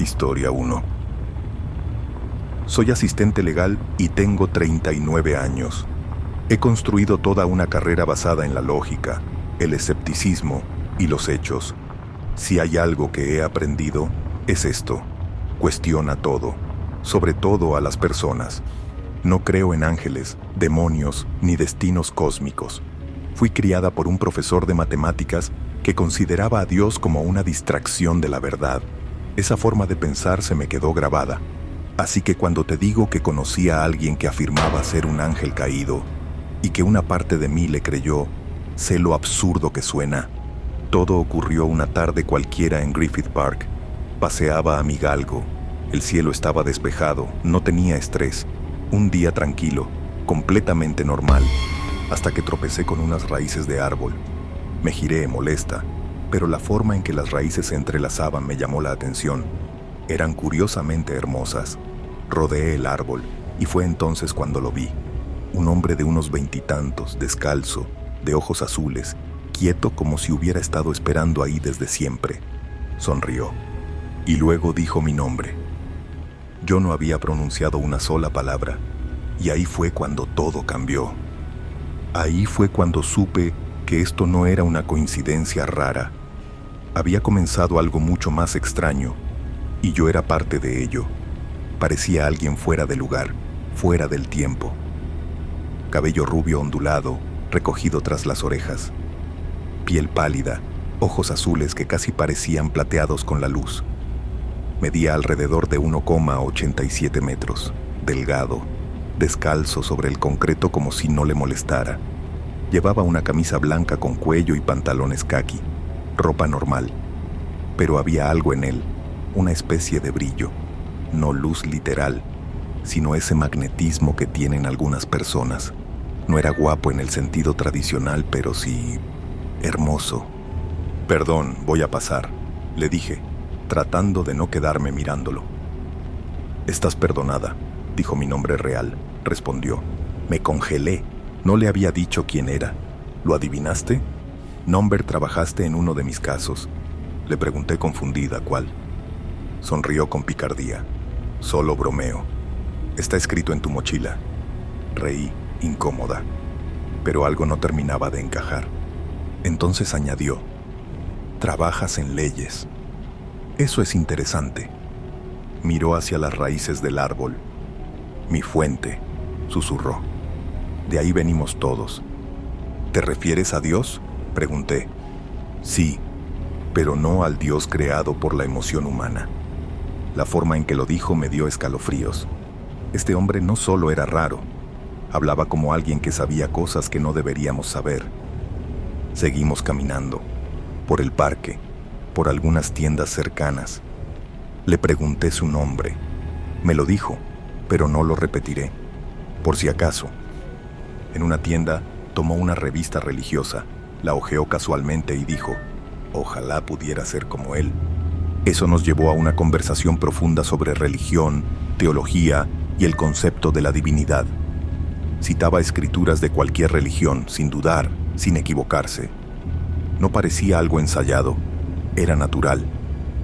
Historia 1. Soy asistente legal y tengo 39 años. He construido toda una carrera basada en la lógica, el escepticismo y los hechos. Si hay algo que he aprendido, es esto: cuestiona todo, sobre todo a las personas. No creo en ángeles, demonios ni destinos cósmicos. Fui criada por un profesor de matemáticas que consideraba a Dios como una distracción de la verdad. Esa forma de pensar se me quedó grabada. Así que cuando te digo que conocí a alguien que afirmaba ser un ángel caído y que una parte de mí le creyó, sé lo absurdo que suena. Todo ocurrió una tarde cualquiera en Griffith Park. Paseaba a mi galgo. El cielo estaba despejado, no tenía estrés. Un día tranquilo, completamente normal, hasta que tropecé con unas raíces de árbol. Me giré molesta, pero la forma en que las raíces se entrelazaban me llamó la atención. Eran curiosamente hermosas. Rodeé el árbol y fue entonces cuando lo vi. Un hombre de unos 20 y tantos, descalzo, de ojos azules, quieto como si hubiera estado esperando ahí desde siempre. Sonrió y luego dijo mi nombre. Yo no había pronunciado una sola palabra, y ahí fue cuando todo cambió. Ahí fue cuando supe que esto no era una coincidencia rara. Había comenzado algo mucho más extraño, y yo era parte de ello. Parecía alguien fuera de lugar, fuera del tiempo. Cabello rubio ondulado, recogido tras las orejas. Piel pálida, ojos azules que casi parecían plateados con la luz. Medía alrededor de 1,87 metros, delgado, descalzo sobre el concreto como si no le molestara. Llevaba una camisa blanca con cuello y pantalones caqui, ropa normal. Pero había algo en él, una especie de brillo, no luz literal, sino ese magnetismo que tienen algunas personas. No era guapo en el sentido tradicional, pero sí hermoso. «Perdón, voy a pasar», le dije, tratando de no quedarme mirándolo. «Estás perdonada», dijo mi nombre real, respondió. Me congelé. No le había dicho quién era. ¿Lo adivinaste? «Nomber, trabajaste en uno de mis casos». Le pregunté confundida cuál. Sonrió con picardía. «Solo bromeo. Está escrito en tu mochila». Reí, incómoda, pero algo no terminaba de encajar. Entonces añadió: «Trabajas en leyes. Eso es interesante». Miró hacia las raíces del árbol. «Mi fuente», susurró. «De ahí venimos todos». «¿Te refieres a Dios?», pregunté. «Sí, pero no al Dios creado por la emoción humana». La forma en que lo dijo me dio escalofríos. Este hombre no solo era raro, hablaba como alguien que sabía cosas que no deberíamos saber. Seguimos caminando, por el parque, por algunas tiendas cercanas. Le pregunté su nombre. Me lo dijo, pero no lo repetiré, por si acaso. En una tienda tomó una revista religiosa, la hojeó casualmente y dijo: «Ojalá pudiera ser como él». Eso nos llevó a una conversación profunda sobre religión, teología y el concepto de la divinidad. Citaba escrituras de cualquier religión, sin dudar, sin equivocarse. No parecía algo ensayado, era natural.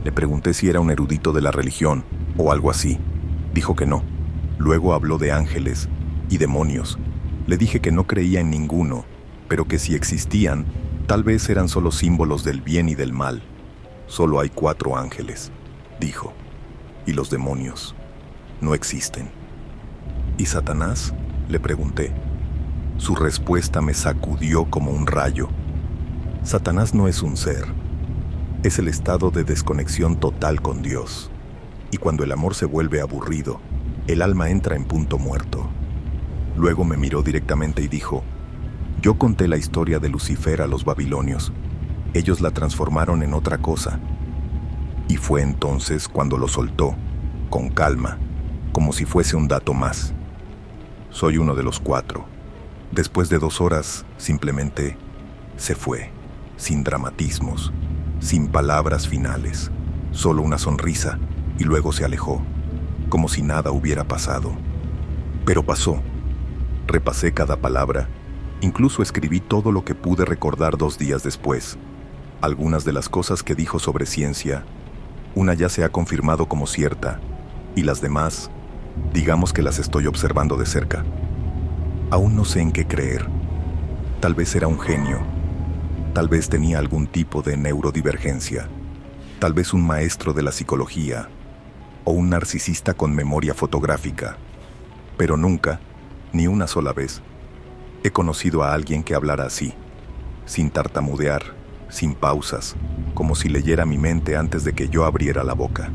Le pregunté si era un erudito de la religión o algo así. Dijo que no. Luego habló de ángeles y demonios. Le dije que no creía en ninguno, pero que si existían, tal vez eran solo símbolos del bien y del mal. «Solo hay 4 ángeles», dijo, «y los demonios no existen». «¿Y Satanás?», le pregunté. Su respuesta me sacudió como un rayo. Satanás no es un ser, es el estado de desconexión total con Dios. Y cuando el amor se vuelve aburrido, el alma entra en punto muerto. Luego me miró directamente y dijo: «Yo conté la historia de Lucifer a los babilonios. Ellos la transformaron en otra cosa». Y fue entonces cuando lo soltó, con calma, como si fuese un dato más. «Soy uno de los 4. Después de 2 horas, simplemente se fue, sin dramatismos, sin palabras finales, solo una sonrisa, y luego se alejó, como si nada hubiera pasado. Pero pasó. Repasé cada palabra, incluso escribí todo lo que pude recordar 2 días después. Algunas de las cosas que dijo sobre ciencia, Una ya se ha confirmado como cierta, y las demás, digamos que las estoy observando de cerca. Aún no sé en qué creer. Tal vez era un genio. Tal vez tenía algún tipo de neurodivergencia. Tal vez un maestro de la psicología o un narcisista con memoria fotográfica. Pero nunca, ni una sola vez, he conocido a alguien que hablara así, sin tartamudear, sin pausas, como si leyera mi mente antes de que yo abriera la boca.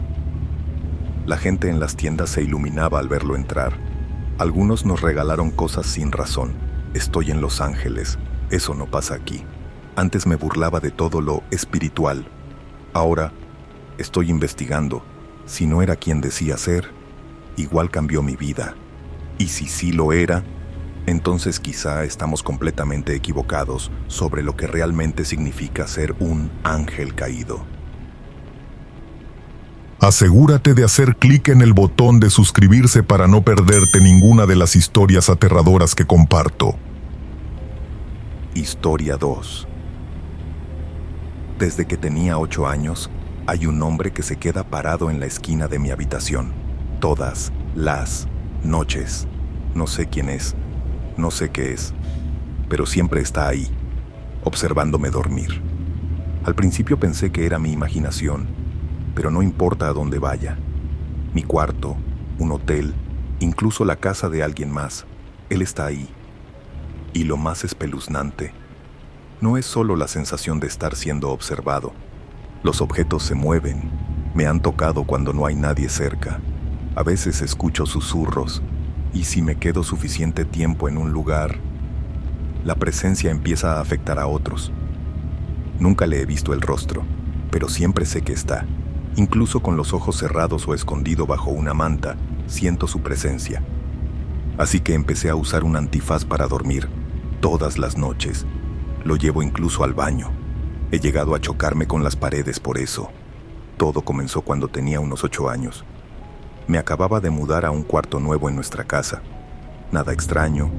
La gente en las tiendas se iluminaba al verlo entrar. Algunos nos regalaron cosas sin razón. Estoy en Los Ángeles, eso no pasa aquí. Antes me burlaba de todo lo espiritual. Ahora estoy investigando. Si no era quien decía ser, igual cambió mi vida. Y si sí lo era, entonces quizá estamos completamente equivocados sobre lo que realmente significa ser un ángel caído. Asegúrate de hacer clic en el botón de suscribirse para no perderte ninguna de las historias aterradoras que comparto. Historia 2. Desde que tenía 8 años, hay un hombre que se queda parado en la esquina de mi habitación. Todas las noches. No sé quién es, no sé qué es, pero siempre está ahí, observándome dormir. Al principio pensé que era mi imaginación, pero no importa a dónde vaya. Mi cuarto, un hotel, incluso la casa de alguien más, él está ahí. Y lo más espeluznante, no es solo la sensación de estar siendo observado. Los objetos se mueven, me han tocado cuando no hay nadie cerca. A veces escucho susurros, y si me quedo suficiente tiempo en un lugar, la presencia empieza a afectar a otros. Nunca le he visto el rostro, pero siempre sé que está. Incluso con los ojos cerrados o escondido bajo una manta, siento su presencia. Así que empecé a usar un antifaz para dormir, todas las noches. Lo llevo incluso al baño. He llegado a chocarme con las paredes por eso. Todo comenzó cuando tenía unos 8 años. Me acababa de mudar a un cuarto nuevo en nuestra casa. Nada extraño,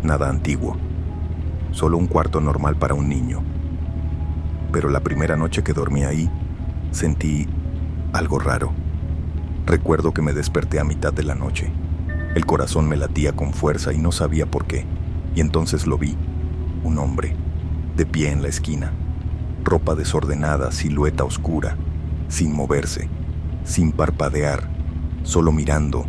nada antiguo. Solo un cuarto normal para un niño. Pero la primera noche que dormí ahí, sentí algo raro. Recuerdo que me desperté a mitad de la noche. El corazón me latía con fuerza y no sabía por qué. Y entonces lo vi, un hombre, de pie en la esquina. Ropa desordenada, silueta oscura, sin moverse, sin parpadear, solo mirando.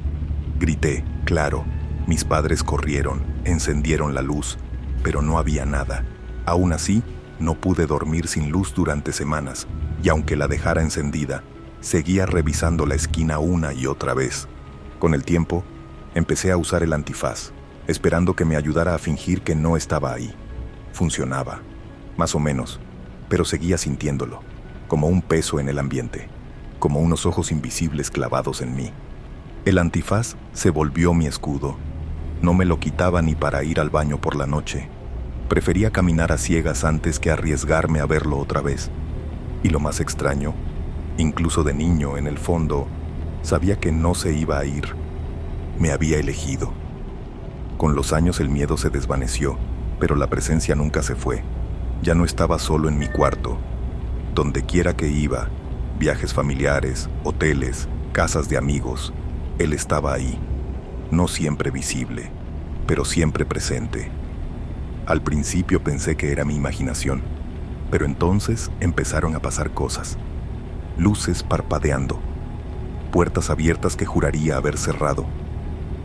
Grité, claro. Mis padres corrieron, encendieron la luz, pero no había nada. Aún así, no pude dormir sin luz durante semanas, y aunque la dejara encendida, seguía revisando la esquina una y otra vez. Con el tiempo, empecé a usar el antifaz, esperando que me ayudara a fingir que no estaba ahí. Funcionaba, más o menos, pero seguía sintiéndolo, como un peso en el ambiente, como unos ojos invisibles clavados en mí. El antifaz se volvió mi escudo. No me lo quitaba ni para ir al baño por la noche. Prefería caminar a ciegas antes que arriesgarme a verlo otra vez. Y lo más extraño, incluso de niño en el fondo, sabía que no se iba a ir. Me había elegido. Con los años el miedo se desvaneció, pero la presencia nunca se fue. Ya no estaba solo en mi cuarto. Donde quiera que iba, viajes familiares, hoteles, casas de amigos, él estaba ahí. No siempre visible, pero siempre presente. Al principio pensé que era mi imaginación, pero entonces empezaron a pasar cosas. Luces parpadeando, puertas abiertas que juraría haber cerrado,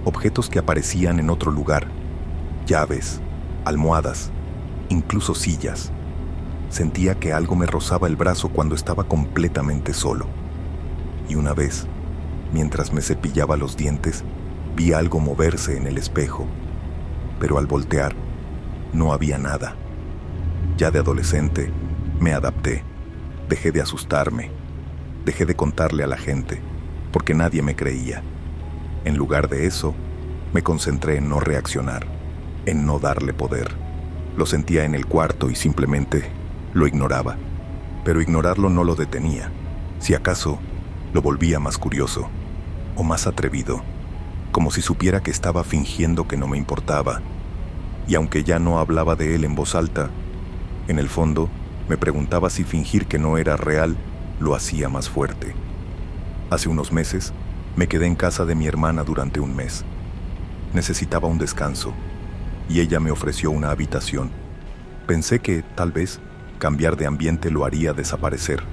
objetos que aparecían en otro lugar, llaves, almohadas, incluso sillas. Sentía que algo me rozaba el brazo cuando estaba completamente solo. Y una vez, mientras me cepillaba los dientes, vi algo moverse en el espejo, pero al voltear, no había nada. Ya de adolescente, me adapté. Dejé de asustarme. Dejé de contarle a la gente, porque nadie me creía. En lugar de eso, me concentré en no reaccionar, en no darle poder. Lo sentía en el cuarto y simplemente lo ignoraba. Pero ignorarlo no lo detenía. Si acaso, lo volvía más curioso, o más atrevido, como si supiera que estaba fingiendo que no me importaba. Y aunque ya no hablaba de él en voz alta, en el fondo me preguntaba si fingir que no era real lo hacía más fuerte. Hace unos meses, me quedé en casa de mi hermana durante un mes. Necesitaba un descanso, y ella me ofreció una habitación. Pensé que, tal vez, cambiar de ambiente lo haría desaparecer.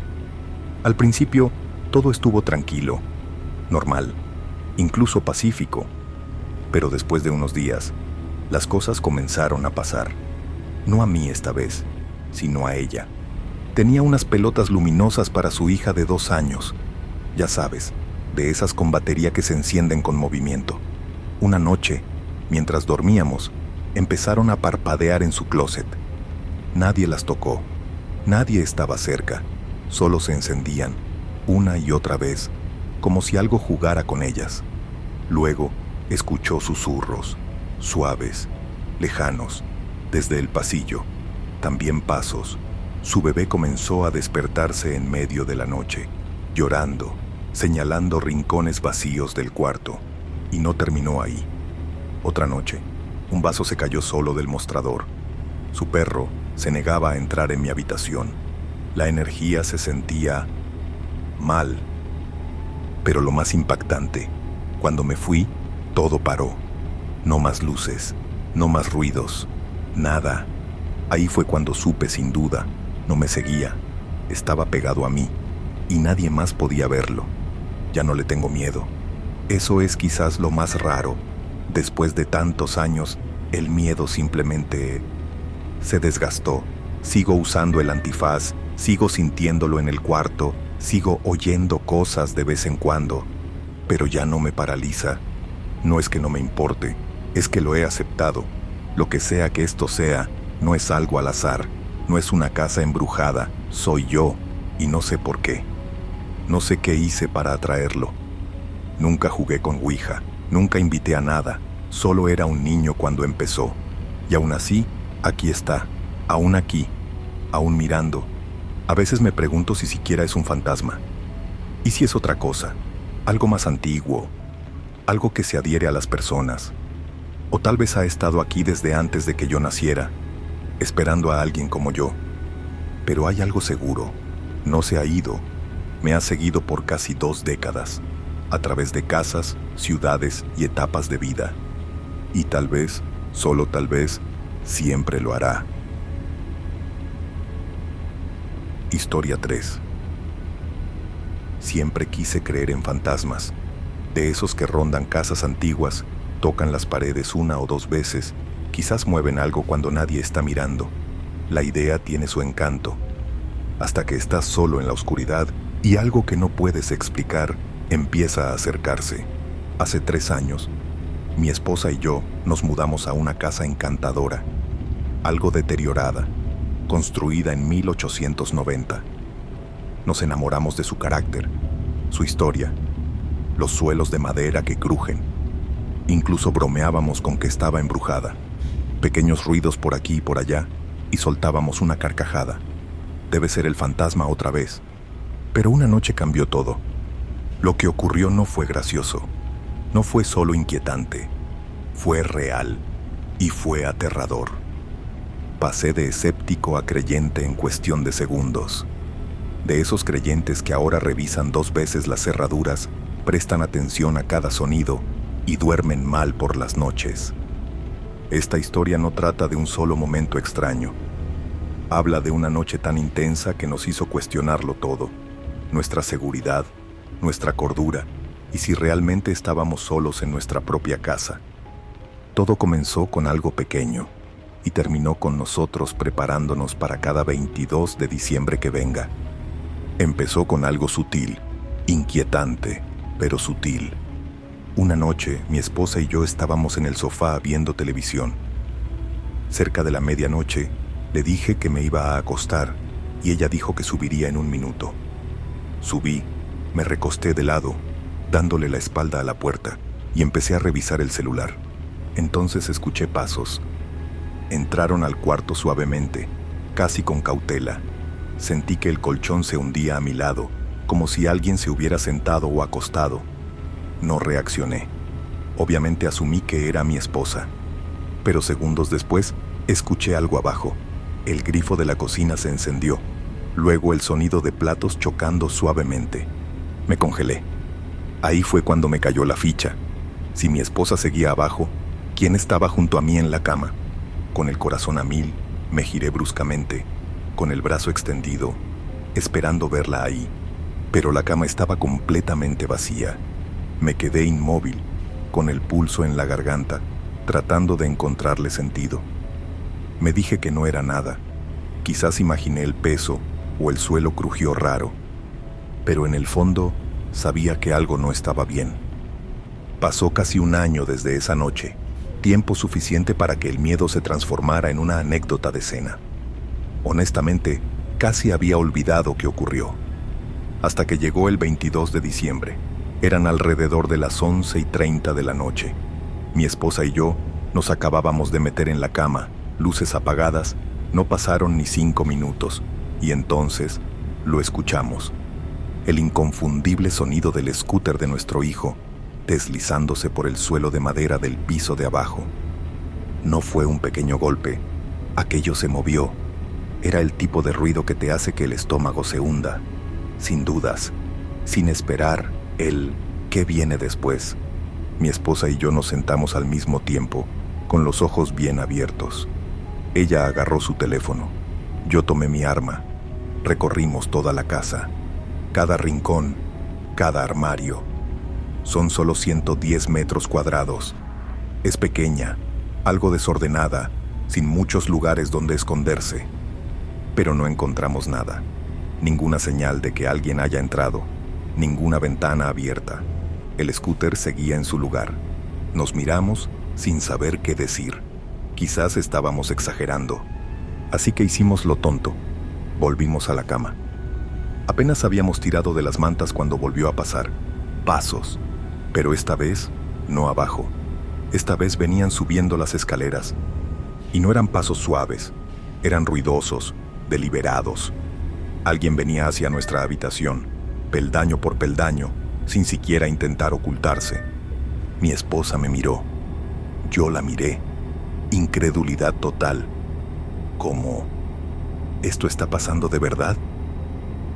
Al principio, todo estuvo tranquilo, normal, incluso pacífico. Pero después de unos días, las cosas comenzaron a pasar. No a mí esta vez, sino a ella. Tenía unas pelotas luminosas para su hija de 2 años. Ya sabes, de esas con batería que se encienden con movimiento. Una noche, mientras dormíamos, empezaron a parpadear en su closet. Nadie las tocó, nadie estaba cerca, solo se encendían, una y otra vez, como si algo jugara con ellas. Luego, escuchó susurros, suaves, lejanos, desde el pasillo, también pasos. Su bebé comenzó a despertarse en medio de la noche, llorando, señalando rincones vacíos del cuarto, y no terminó ahí. Otra noche, un vaso se cayó solo del mostrador. Su perro se negaba a entrar en mi habitación. La energía se sentía mal. Pero lo más impactante, cuando me fui, todo paró. No más luces, no más ruidos, nada. Ahí fue cuando supe sin duda, no me seguía, estaba pegado a mí, y nadie más podía verlo. Ya no le tengo miedo. Eso es quizás lo más raro. Después de tantos años, el miedo simplemente se desgastó. Sigo usando el antifaz, sigo sintiéndolo en el cuarto, sigo oyendo cosas de vez en cuando, pero ya no me paraliza. No es que no me importe, es que lo he aceptado. Lo que sea que esto sea, no es algo al azar, no es una casa embrujada, soy yo, y no sé por qué. No sé qué hice para atraerlo. Nunca jugué con Ouija, nunca invité a nada, solo era un niño cuando empezó. Y aún así, aquí está, aún aquí, aún mirando. A veces me pregunto si siquiera es un fantasma. ¿Y si es otra cosa? Algo más antiguo, algo que se adhiere a las personas. O tal vez ha estado aquí desde antes de que yo naciera, esperando a alguien como yo. Pero hay algo seguro, no se ha ido. Me ha seguido por casi 2 décadas, a través de casas, ciudades y etapas de vida. Y tal vez, solo tal vez, siempre lo hará. Historia 3. Siempre quise creer en fantasmas, de esos que rondan casas antiguas, tocan las paredes 1 o 2 veces, quizás mueven algo cuando nadie está mirando. La idea tiene su encanto, hasta que estás solo en la oscuridad y algo que no puedes explicar empieza a acercarse. Hace 3 años, mi esposa y yo nos mudamos a una casa encantadora, algo deteriorada, construida en 1890. Nos enamoramos de su carácter, su historia, los suelos de madera que crujen. Incluso bromeábamos con que estaba embrujada. Pequeños ruidos por aquí y por allá, y soltábamos una carcajada. Debe ser el fantasma otra vez. Pero una noche cambió todo. Lo que ocurrió no fue gracioso, no fue solo inquietante, fue real y fue aterrador. Pasé de escéptico a creyente en cuestión de segundos. De esos creyentes que ahora revisan 2 veces las cerraduras, prestan atención a cada sonido y duermen mal por las noches. Esta historia no trata de un solo momento extraño. Habla de una noche tan intensa que nos hizo cuestionarlo todo, nuestra seguridad, nuestra cordura, y si realmente estábamos solos en nuestra propia casa. Todo comenzó con algo pequeño, y terminó con nosotros preparándonos para cada 22 de diciembre que venga. Empezó con algo sutil, inquietante, pero sutil. Una noche, mi esposa y yo estábamos en el sofá viendo televisión. Cerca de la medianoche, le dije que me iba a acostar, y ella dijo que subiría en 1 minuto. Subí, me recosté de lado, dándole la espalda a la puerta, y empecé a revisar el celular. Entonces escuché pasos. Entraron al cuarto suavemente, casi con cautela. Sentí que el colchón se hundía a mi lado, como si alguien se hubiera sentado o acostado. No reaccioné. Obviamente asumí que era mi esposa. Pero segundos después, escuché algo abajo. El grifo de la cocina se encendió. Luego el sonido de platos chocando suavemente. Me congelé. Ahí fue cuando me cayó la ficha. Si mi esposa seguía abajo, ¿quién estaba junto a mí en la cama? Con el corazón a mil, me giré bruscamente, con el brazo extendido, esperando verla ahí. Pero la cama estaba completamente vacía. Me quedé inmóvil, con el pulso en la garganta, tratando de encontrarle sentido. Me dije que no era nada. Quizás imaginé el peso o el suelo crujió raro. Pero en el fondo, sabía que algo no estaba bien. Pasó casi un año desde esa noche, tiempo suficiente para que el miedo se transformara en una anécdota de cena. Honestamente, casi había olvidado qué ocurrió. Hasta que llegó el 22 de diciembre. Eran alrededor de las 11:30 de la noche. Mi esposa y yo nos acabábamos de meter en la cama, luces apagadas, no pasaron ni 5 minutos, y entonces lo escuchamos. El inconfundible sonido del scooter de nuestro hijo, deslizándose por el suelo de madera del piso de abajo. No fue un pequeño golpe, aquello se movió. Era el tipo de ruido que te hace que el estómago se hunda, sin dudas, sin esperar el ¿qué viene después? Mi esposa y yo nos sentamos al mismo tiempo, con los ojos bien abiertos. Ella agarró su teléfono, yo tomé mi arma, recorrimos toda la casa, cada rincón, cada armario. Son solo 110 metros cuadrados. Es pequeña, algo desordenada, sin muchos lugares donde esconderse. Pero no encontramos nada, ninguna señal de que alguien haya entrado, ninguna ventana abierta. El scooter seguía en su lugar. Nos miramos sin saber qué decir. Quizás estábamos exagerando. Así que hicimos lo tonto. Volvimos a la cama. Apenas habíamos tirado de las mantas cuando volvió a pasar. Pasos. Pero esta vez, no abajo. Esta vez venían subiendo las escaleras. Y no eran pasos suaves. Eran ruidosos, deliberados. Alguien venía hacia nuestra habitación, peldaño por peldaño, sin siquiera intentar ocultarse. Mi esposa me miró. Yo la miré. Incredulidad total. ¿Cómo? ¿Esto está pasando de verdad?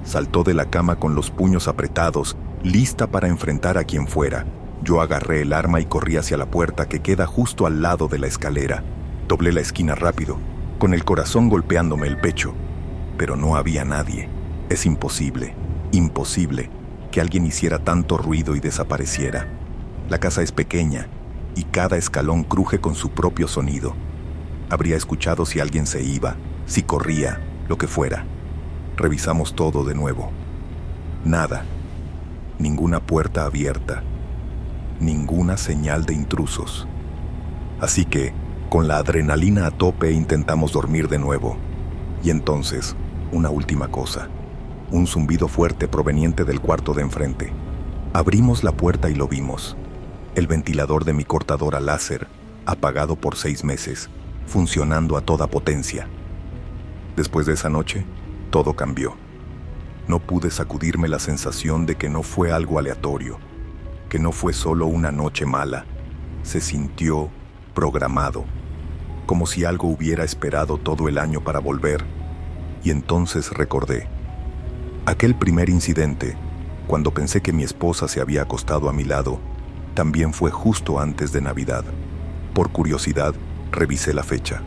Saltó de la cama con los puños apretados, lista para enfrentar a quien fuera. Yo agarré el arma y corrí hacia la puerta que queda justo al lado de la escalera. Doblé la esquina rápido, con el corazón golpeándome el pecho. Pero no había nadie. Es imposible, imposible, que alguien hiciera tanto ruido y desapareciera. La casa es pequeña, y cada escalón cruje con su propio sonido. Habría escuchado si alguien se iba, si corría, lo que fuera. Revisamos todo de nuevo. Nada. Ninguna puerta abierta. Ninguna señal de intrusos. Así que, con la adrenalina a tope, intentamos dormir de nuevo. Y entonces, una última cosa. Un zumbido fuerte proveniente del cuarto de enfrente. Abrimos la puerta y lo vimos. El ventilador de mi cortadora láser, apagado por 6 meses, funcionando a toda potencia. Después de esa noche, todo cambió. No pude sacudirme la sensación de que no fue algo aleatorio, que no fue solo una noche mala. Se sintió programado, como si algo hubiera esperado todo el año para volver. Y entonces recordé. Aquel primer incidente, cuando pensé que mi esposa se había acostado a mi lado, también fue justo antes de Navidad. Por curiosidad, revisé la fecha.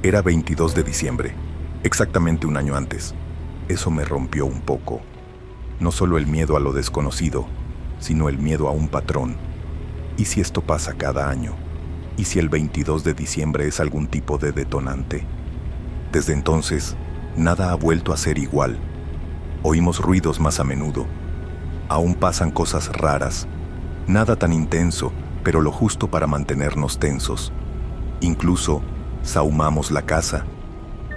Era 22 de diciembre, exactamente un año antes. Eso me rompió un poco. No solo el miedo a lo desconocido, sino el miedo a un patrón. ¿Y si esto pasa cada año? ¿Y si el 22 de diciembre es algún tipo de detonante? Desde entonces, nada ha vuelto a ser igual. Oímos ruidos más a menudo. Aún pasan cosas raras. Nada tan intenso, pero lo justo para mantenernos tensos. Incluso, sahumamos la casa.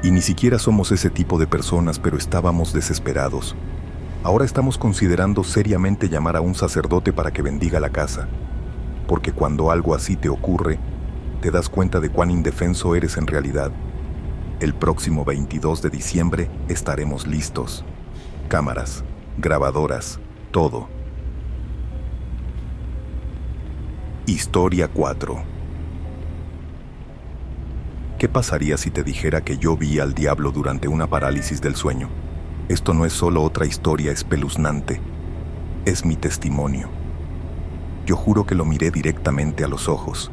Y ni siquiera somos ese tipo de personas, pero estábamos desesperados. Ahora estamos considerando seriamente llamar a un sacerdote para que bendiga la casa. Porque cuando algo así te ocurre, te das cuenta de cuán indefenso eres en realidad. El próximo 22 de diciembre estaremos listos. Cámaras, grabadoras, todo. Historia 4. ¿Qué pasaría si te dijera que yo vi al diablo durante una parálisis del sueño? Esto no es solo otra historia espeluznante. Es mi testimonio. Yo juro que lo miré directamente a los ojos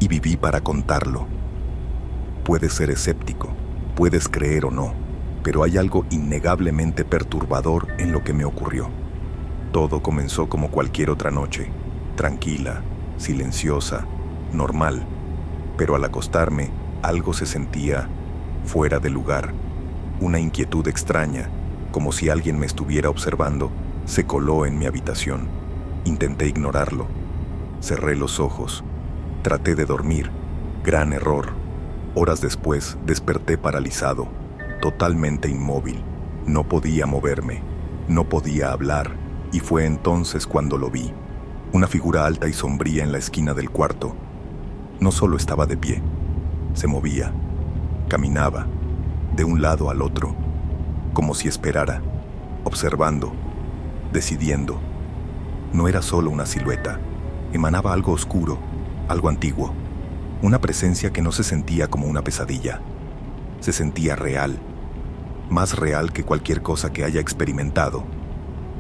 y viví para contarlo. Puedes ser escéptico, puedes creer o no, pero hay algo innegablemente perturbador en lo que me ocurrió. Todo comenzó como cualquier otra noche, tranquila, silenciosa, normal, pero al acostarme algo se sentía fuera de lugar. Una inquietud extraña, como si alguien me estuviera observando, se coló en mi habitación. Intenté ignorarlo. Cerré los ojos. Traté de dormir. Gran error. Horas después desperté paralizado, totalmente inmóvil. No podía moverme, no podía hablar, y fue entonces cuando lo vi. Una figura alta y sombría en la esquina del cuarto. No solo estaba de pie, se movía, caminaba, de un lado al otro, como si esperara, observando, decidiendo. No era solo una silueta, emanaba algo oscuro, algo antiguo, una presencia que no se sentía como una pesadilla, se sentía real, más real que cualquier cosa que haya experimentado.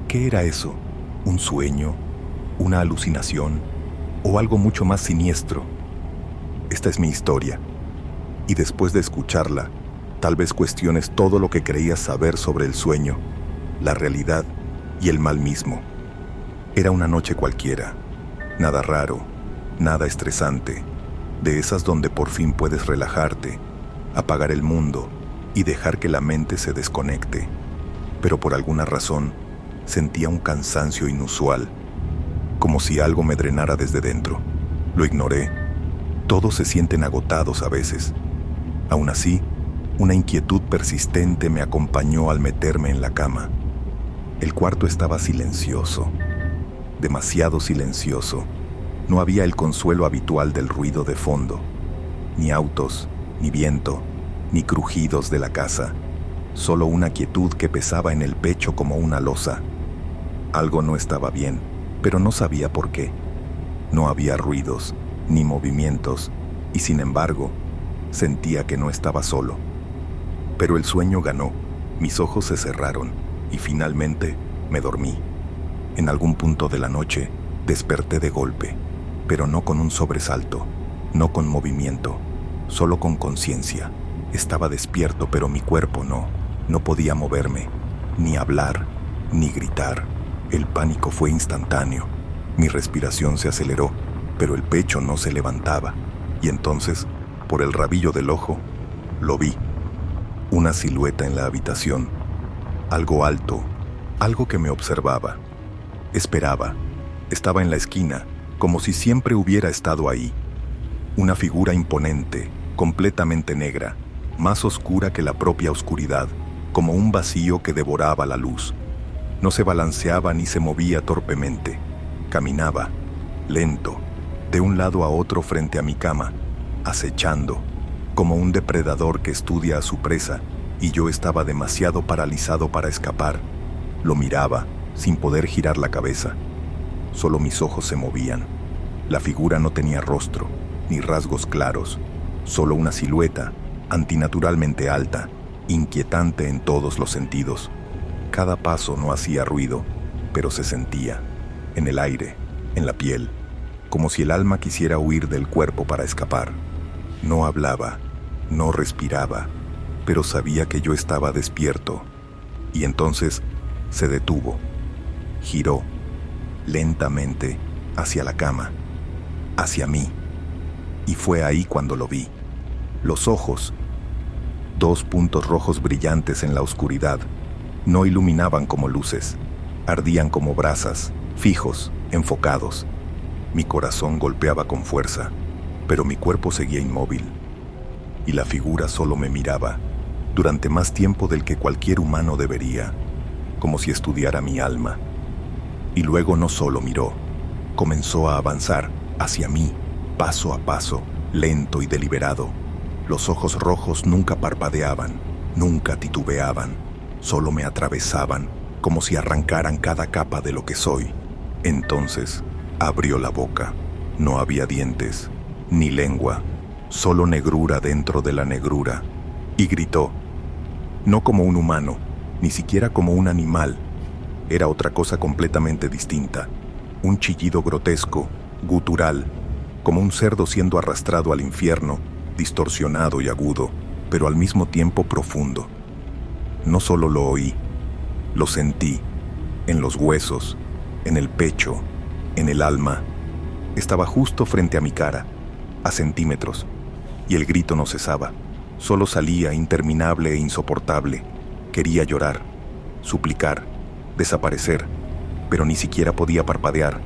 ¿Qué era eso? ¿Un sueño? ¿Una alucinación? ¿O algo mucho más siniestro? Esta es mi historia, y después de escucharla, tal vez cuestiones todo lo que creías saber sobre el sueño, la realidad y el mal mismo. Era una noche cualquiera, nada raro, nada estresante, de esas donde por fin puedes relajarte, apagar el mundo y dejar que la mente se desconecte. Pero por alguna razón, sentía un cansancio inusual, como si algo me drenara desde dentro. Lo ignoré. Todos se sienten agotados a veces. Aún así, una inquietud persistente me acompañó al meterme en la cama. El cuarto estaba silencioso, demasiado silencioso. No había el consuelo habitual del ruido de fondo, ni autos, ni viento, ni crujidos de la casa, solo una quietud que pesaba en el pecho como una losa. Algo no estaba bien, pero no sabía por qué. No había ruidos, ni movimientos, y sin embargo, sentía que no estaba solo. Pero el sueño ganó, mis ojos se cerraron, y finalmente me dormí. En algún punto de la noche, desperté de golpe, pero no con un sobresalto, no con movimiento, solo con conciencia. Estaba despierto, pero mi cuerpo no podía moverme, ni hablar, ni gritar. El pánico fue instantáneo. Mi respiración se aceleró, pero el pecho no se levantaba. Y entonces, por el rabillo del ojo, lo vi. Una silueta en la habitación. Algo alto, algo que me observaba. Esperaba. Estaba en la esquina, como si siempre hubiera estado ahí. Una figura imponente, completamente negra, más oscura que la propia oscuridad, como un vacío que devoraba la luz. No se balanceaba ni se movía torpemente. Caminaba, lento, de un lado a otro frente a mi cama, acechando, como un depredador que estudia a su presa, y yo estaba demasiado paralizado para escapar. Lo miraba, sin poder girar la cabeza. Solo mis ojos se movían. La figura no tenía rostro, ni rasgos claros, solo una silueta, antinaturalmente alta, inquietante en todos los sentidos. Cada paso no hacía ruido, pero se sentía, en el aire, en la piel, como si el alma quisiera huir del cuerpo para escapar. No hablaba, no respiraba, pero sabía que yo estaba despierto. Y entonces se detuvo, giró, lentamente, hacia la cama, hacia mí. Y fue ahí cuando lo vi. Los ojos, 2 puntos rojos brillantes en la oscuridad, no iluminaban como luces, ardían como brasas, fijos, enfocados. Mi corazón golpeaba con fuerza, pero mi cuerpo seguía inmóvil. Y la figura solo me miraba, durante más tiempo del que cualquier humano debería, como si estudiara mi alma. Y luego no solo miró, comenzó a avanzar hacia mí, paso a paso, lento y deliberado. Los ojos rojos nunca parpadeaban, nunca titubeaban, solo me atravesaban, como si arrancaran cada capa de lo que soy. Entonces, abrió la boca. No había dientes, ni lengua, solo negrura dentro de la negrura. Y gritó, no como un humano, ni siquiera como un animal. Era otra cosa completamente distinta. Un chillido grotesco, gutural, como un cerdo siendo arrastrado al infierno, distorsionado y agudo, pero al mismo tiempo profundo. No solo lo oí, lo sentí, en los huesos, en el pecho, en el alma. Estaba justo frente a mi cara, a centímetros, y el grito no cesaba. Solo salía interminable e insoportable. Quería llorar, suplicar, desaparecer, pero ni siquiera podía parpadear.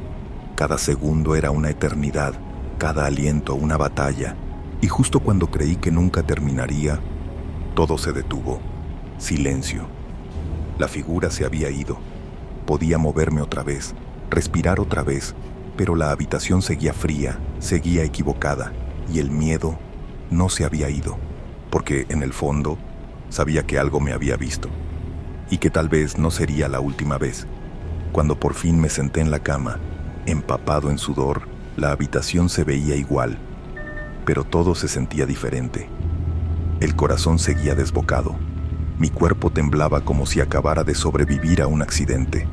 Cada segundo era una eternidad, cada aliento una batalla, y justo cuando creí que nunca terminaría, todo se detuvo. Silencio. La figura se había ido. Podía moverme otra vez, respirar otra vez, pero la habitación seguía fría, seguía equivocada, y el miedo no se había ido, porque en el fondo sabía que algo me había visto, y que tal vez no sería la última vez. Cuando por fin me senté en la cama, empapado en sudor, la habitación se veía igual, pero todo se sentía diferente. El corazón seguía desbocado. Mi cuerpo temblaba como si acabara de sobrevivir a un accidente.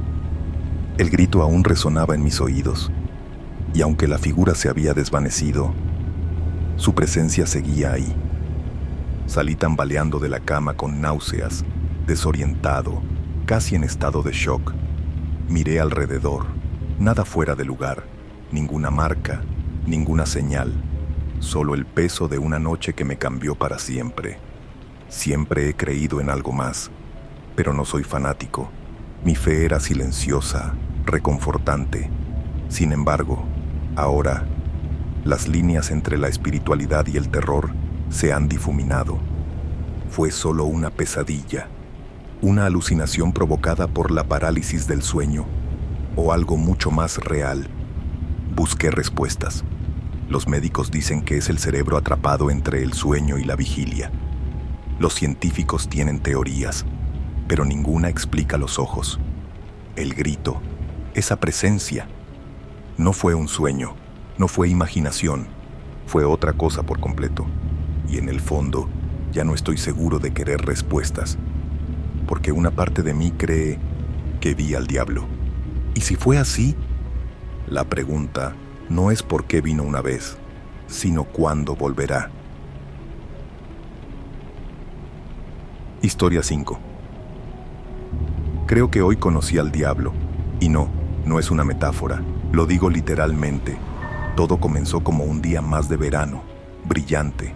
El grito aún resonaba en mis oídos, y aunque la figura se había desvanecido, su presencia seguía ahí. Salí tambaleando de la cama con náuseas, desorientado, casi en estado de shock. Miré alrededor, nada fuera de lugar, ninguna marca, ninguna señal, solo el peso de una noche que me cambió para siempre. Siempre he creído en algo más, pero no soy fanático. Mi fe era silenciosa, reconfortante. Sin embargo, ahora, las líneas entre la espiritualidad y el terror se han difuminado. Fue solo una pesadilla, una alucinación provocada por la parálisis del sueño, o algo mucho más real. Busqué respuestas. Los médicos dicen que es el cerebro atrapado entre el sueño y la vigilia. Los científicos tienen teorías, pero ninguna explica los ojos. El grito, esa presencia, no fue un sueño, no fue imaginación, fue otra cosa por completo. Y en el fondo, ya no estoy seguro de querer respuestas, porque una parte de mí cree que vi al diablo. Y si fue así, la pregunta no es por qué vino una vez, sino cuándo volverá. Historia 5. Creo que hoy conocí al diablo, y no es una metáfora, lo digo literalmente. Todo comenzó como un día más de verano, brillante,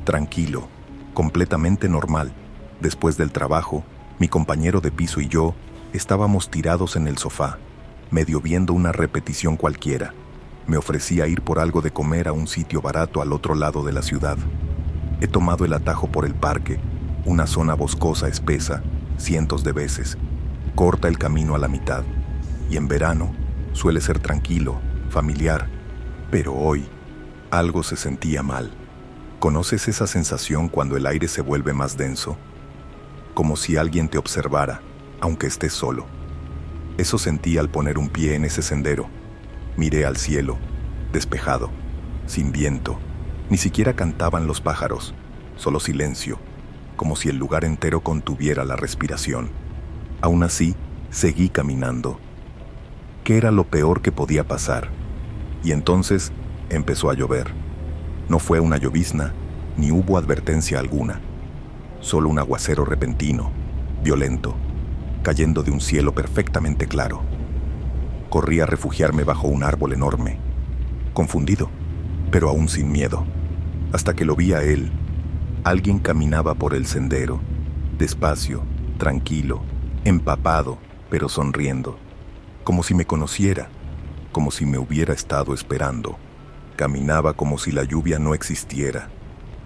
tranquilo, completamente normal. Después del trabajo, mi compañero de piso y yo estábamos tirados en el sofá, medio viendo una repetición cualquiera. Me ofrecía ir por algo de comer a un sitio barato al otro lado de la ciudad. He tomado el atajo por el parque, una zona boscosa espesa, cientos de veces. Corta el camino a la mitad. Y en verano suele ser tranquilo, familiar. Pero hoy, algo se sentía mal. ¿Conoces esa sensación cuando el aire se vuelve más denso? Como si alguien te observara, aunque estés solo. Eso sentí al poner un pie en ese sendero. Miré al cielo, despejado, sin viento. Ni siquiera cantaban los pájaros, solo silencio, como si el lugar entero contuviera la respiración. Aún así, seguí caminando. ¿Qué era lo peor que podía pasar? Y entonces empezó a llover. No fue una llovizna, ni hubo advertencia alguna. Solo un aguacero repentino, violento, cayendo de un cielo perfectamente claro. Corrí a refugiarme bajo un árbol enorme, confundido, pero aún sin miedo, hasta que lo vi a él. Alguien caminaba por el sendero, despacio, tranquilo, empapado, pero sonriendo, como si me conociera, como si me hubiera estado esperando. Caminaba como si la lluvia no existiera,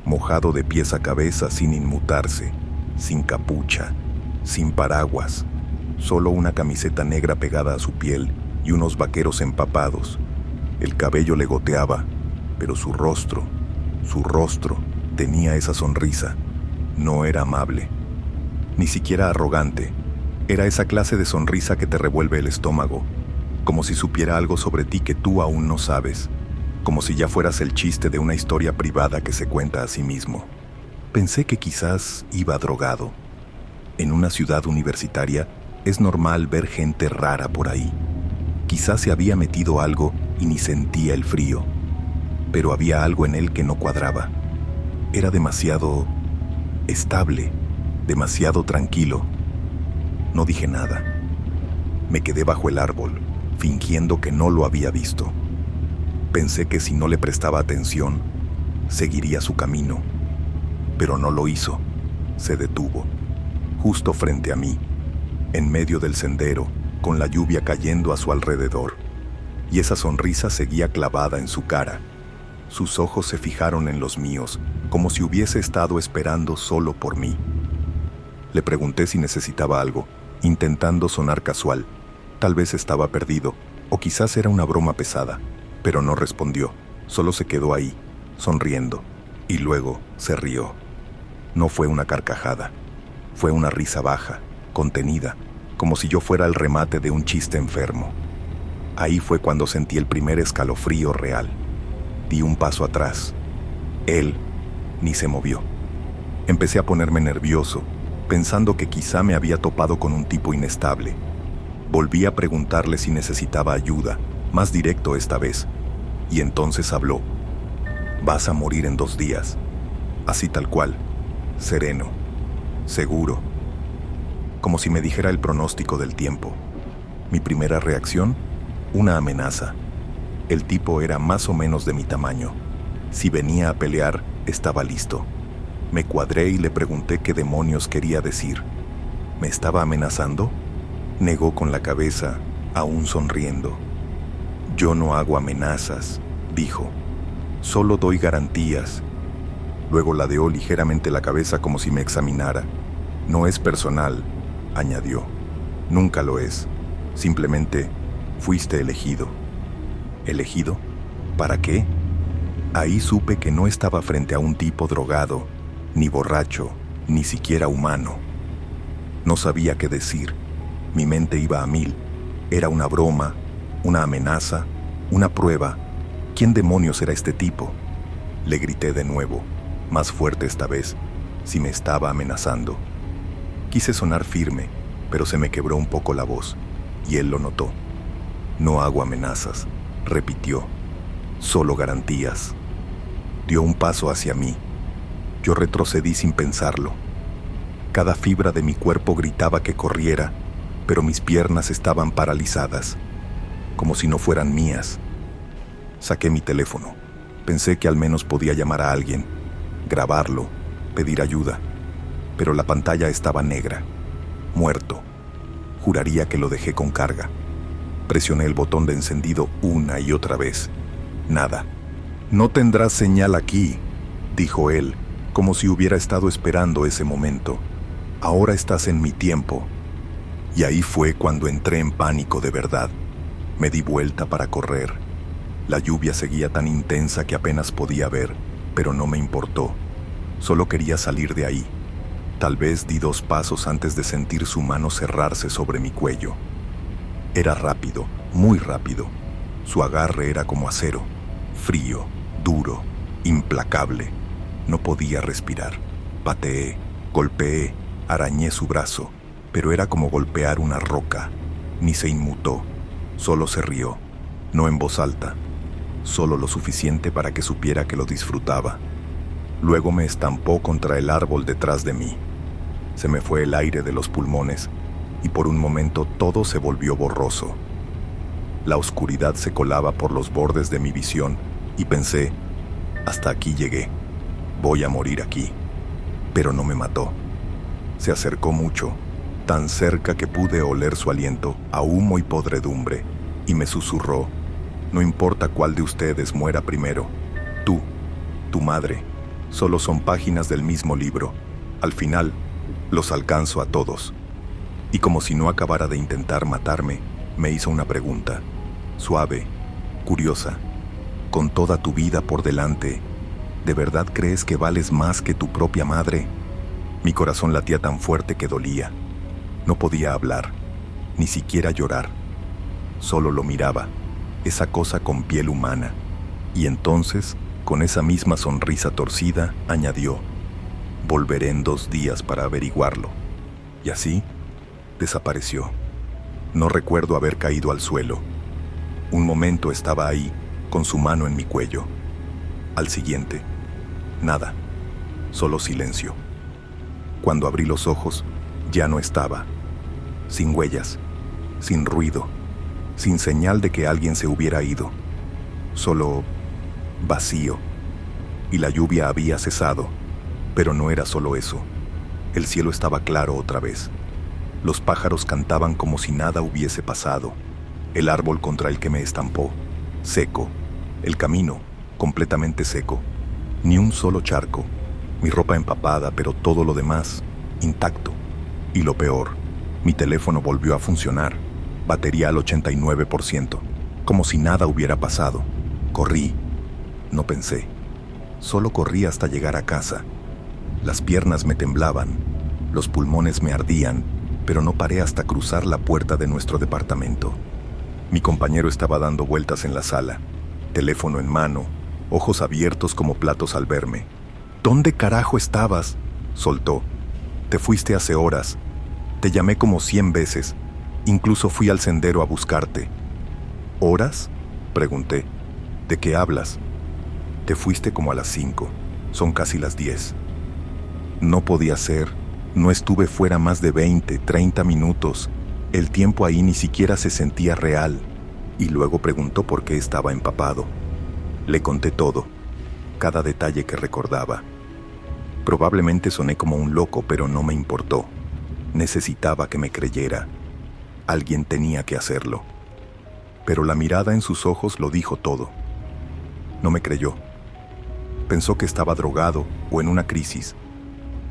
mojado de pies a cabeza sin inmutarse, sin capucha, sin paraguas, solo una camiseta negra pegada a su piel y unos vaqueros empapados. El cabello le goteaba, pero su rostro tenía esa sonrisa. No era amable, ni siquiera arrogante. Era esa clase de sonrisa que te revuelve el estómago, como si supiera algo sobre ti que tú aún no sabes, como si ya fueras el chiste de una historia privada que se cuenta a sí mismo. Pensé que quizás iba drogado. En una ciudad universitaria es normal ver gente rara por ahí. Quizás se había metido algo y ni sentía el frío, pero había algo en él que no cuadraba. Era demasiado estable, demasiado tranquilo. No dije nada. Me quedé bajo el árbol, fingiendo que no lo había visto. Pensé que si no le prestaba atención, seguiría su camino, pero no lo hizo. Se detuvo, justo frente a mí, en medio del sendero, con la lluvia cayendo a su alrededor, y esa sonrisa seguía clavada en su cara. Sus ojos se fijaron en los míos, como si hubiese estado esperando solo por mí. Le pregunté si necesitaba algo, intentando sonar casual. Tal vez estaba perdido, o quizás era una broma pesada, pero no respondió, solo se quedó ahí, sonriendo, y luego se rió. No fue una carcajada, fue una risa baja, contenida, como si yo fuera el remate de un chiste enfermo. Ahí fue cuando sentí el primer escalofrío real. Di un paso atrás. Él ni se movió. Empecé a ponerme nervioso, pensando que quizá me había topado con un tipo inestable. Volví a preguntarle si necesitaba ayuda, más directo esta vez, y entonces habló. Vas a morir en 2 días. Así tal cual, sereno, seguro, como si me dijera el pronóstico del tiempo. Mi primera reacción, una amenaza. El tipo era más o menos de mi tamaño. Si venía a pelear, estaba listo. Me cuadré y le pregunté qué demonios quería decir. ¿Me estaba amenazando? Negó con la cabeza, aún sonriendo. Yo no hago amenazas, dijo. Solo doy garantías. Luego ladeó ligeramente la cabeza como si me examinara. No es personal, añadió. Nunca lo es. Simplemente fuiste elegido. ¿Elegido? ¿Para qué? Ahí supe que no estaba frente a un tipo drogado, ni borracho, ni siquiera humano. No sabía qué decir. Mi mente iba a 1000. Era una broma, una amenaza, una prueba. ¿Quién demonios era este tipo? Le grité de nuevo, más fuerte esta vez, si me estaba amenazando. Quise sonar firme, pero se me quebró un poco la voz, y él lo notó. No hago amenazas, repitió. Solo garantías. Dio un paso hacia mí. Yo retrocedí sin pensarlo. Cada fibra de mi cuerpo gritaba que corriera, pero mis piernas estaban paralizadas, como si no fueran mías. Saqué mi teléfono. Pensé que al menos podía llamar a alguien, grabarlo, pedir ayuda, pero la pantalla estaba negra, muerto. Juraría que lo dejé con carga. Presioné el botón de encendido una y otra vez. Nada. No tendrás señal aquí, dijo él, como si hubiera estado esperando ese momento. Ahora estás en mi tiempo. Y ahí fue cuando entré en pánico de verdad. Me di vuelta para correr. La lluvia seguía tan intensa que apenas podía ver, pero no me importó. Solo quería salir de ahí. Tal vez di 2 pasos antes de sentir su mano cerrarse sobre mi cuello. Era rápido, muy rápido. Su agarre era como acero, frío, duro, implacable. No podía respirar. Pateé, golpeé, arañé su brazo, pero era como golpear una roca. Ni se inmutó, solo se rió, no en voz alta, solo lo suficiente para que supiera que lo disfrutaba. Luego me estampó contra el árbol detrás de mí. Se me fue el aire de los pulmones y por un momento todo se volvió borroso. La oscuridad se colaba por los bordes de mi visión y pensé, hasta aquí llegué, voy a morir aquí. Pero no me mató. Se acercó mucho, tan cerca que pude oler su aliento a humo y podredumbre, y me susurró, no importa cuál de ustedes muera primero, tú, tu madre, solo son páginas del mismo libro. Al final, los alcanzo a todos. Y como si no acabara de intentar matarme, me hizo una pregunta, suave, curiosa. Con toda tu vida por delante, ¿de verdad crees que vales más que tu propia madre? Mi corazón latía tan fuerte que dolía. No podía hablar, ni siquiera llorar. Solo lo miraba, esa cosa con piel humana. Y entonces, con esa misma sonrisa torcida, añadió, volveré en 2 días para averiguarlo. Y así, desapareció. No recuerdo haber caído al suelo, Un momento estaba ahí, con su mano en mi cuello. Al siguiente, nada, solo silencio. Cuando abrí los ojos, ya no estaba. Sin huellas, sin ruido, sin señal de que alguien se hubiera ido. Solo vacío. Y la lluvia había cesado, pero no era solo eso. El cielo estaba claro otra vez. Los pájaros cantaban como si nada hubiese pasado. El árbol contra el que me estampó, seco. El camino, completamente seco. Ni un solo charco. Mi ropa empapada, pero todo lo demás, intacto. Y lo peor, mi teléfono volvió a funcionar. Batería al 89%, como si nada hubiera pasado. Corrí. No pensé. Solo corrí hasta llegar a casa. Las piernas me temblaban, los pulmones me ardían, pero no paré hasta cruzar la puerta de nuestro departamento. Mi compañero estaba dando vueltas en la sala, teléfono en mano, ojos abiertos como platos al verme. ¿Dónde carajo estabas?, soltó. Te fuiste hace horas. Te llamé como 100 veces. Incluso fui al sendero a buscarte. ¿Horas?, pregunté. ¿De qué hablas? Te fuiste como a las 5. Son casi las 10. No podía ser. No estuve fuera más de 20, 30 minutos. El tiempo ahí ni siquiera se sentía real. Y luego preguntó por qué estaba empapado. Le conté todo, cada detalle que recordaba. Probablemente soné como un loco, pero no me importó. Necesitaba que me creyera. Alguien tenía que hacerlo. Pero la mirada en sus ojos lo dijo todo. No me creyó. Pensó que estaba drogado o en una crisis.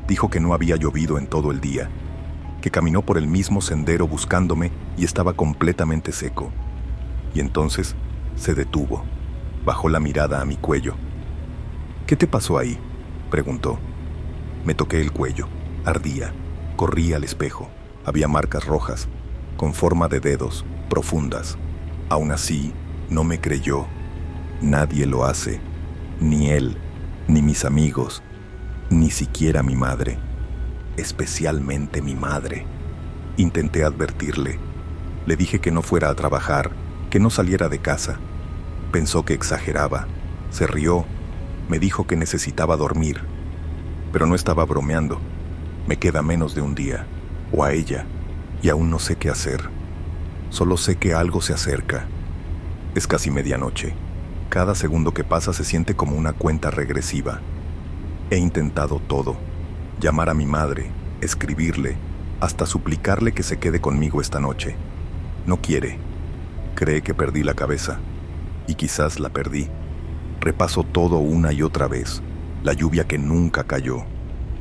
Dijo que no había llovido en todo el día, que caminó por el mismo sendero buscándome y estaba completamente seco. Y entonces se detuvo, bajó la mirada a mi cuello. ¿Qué te pasó ahí?, preguntó. Me toqué el cuello, ardía, corrí al espejo. Había marcas rojas, con forma de dedos, profundas. Aún así, no me creyó. Nadie lo hace, ni él, ni mis amigos, ni siquiera mi madre, especialmente mi madre. Intenté advertirle. Le dije que no fuera a trabajar, que no saliera de casa. Pensó que exageraba, se rió, me dijo que necesitaba dormir. Pero no estaba bromeando. Me queda menos de un día, o a ella, y aún no sé qué hacer. Solo sé que algo se acerca. Es casi medianoche. Cada segundo que pasa se siente como una cuenta regresiva. He intentado todo. Llamar a mi madre, escribirle, hasta suplicarle que se quede conmigo esta noche. No quiere. Cree que perdí la cabeza. Y quizás la perdí. Repaso todo una y otra vez. La lluvia que nunca cayó.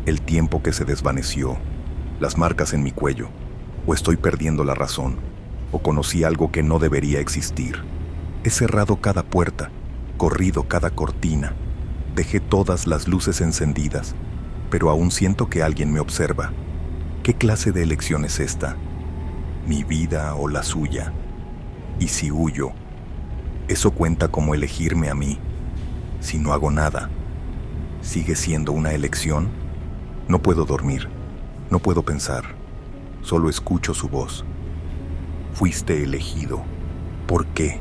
El tiempo que se desvaneció. Las marcas en mi cuello. O estoy perdiendo la razón. O conocí algo que no debería existir. He cerrado cada puerta, corrido cada cortina, dejé todas las luces encendidas, pero aún siento que alguien me observa. ¿Qué clase de elección es esta? ¿Mi vida o la suya? Y si huyo, ¿eso cuenta como elegirme a mí? Si no hago nada, ¿sigue siendo una elección? No puedo dormir, no puedo pensar, solo escucho su voz. Fuiste elegido. ¿Por qué?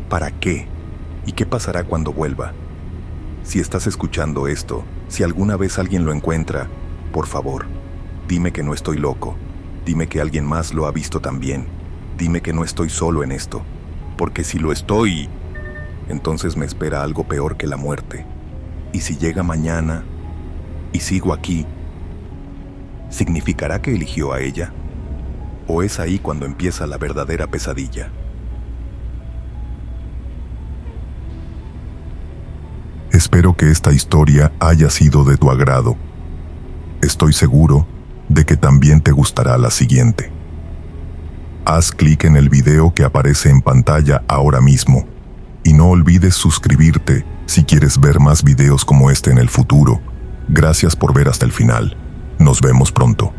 ¿Para qué? ¿Y qué pasará cuando vuelva? Si estás escuchando esto, si alguna vez alguien lo encuentra, por favor, dime que no estoy loco. Dime que alguien más lo ha visto también. Dime que no estoy solo en esto. Porque si lo estoy, entonces me espera algo peor que la muerte. Y si llega mañana y sigo aquí, ¿significará que eligió a ella? ¿O es ahí cuando empieza la verdadera pesadilla? Espero que esta historia haya sido de tu agrado. Estoy seguro de que también te gustará la siguiente. Haz clic en el video que aparece en pantalla ahora mismo y no olvides suscribirte si quieres ver más videos como este en el futuro. Gracias por ver hasta el final. Nos vemos pronto.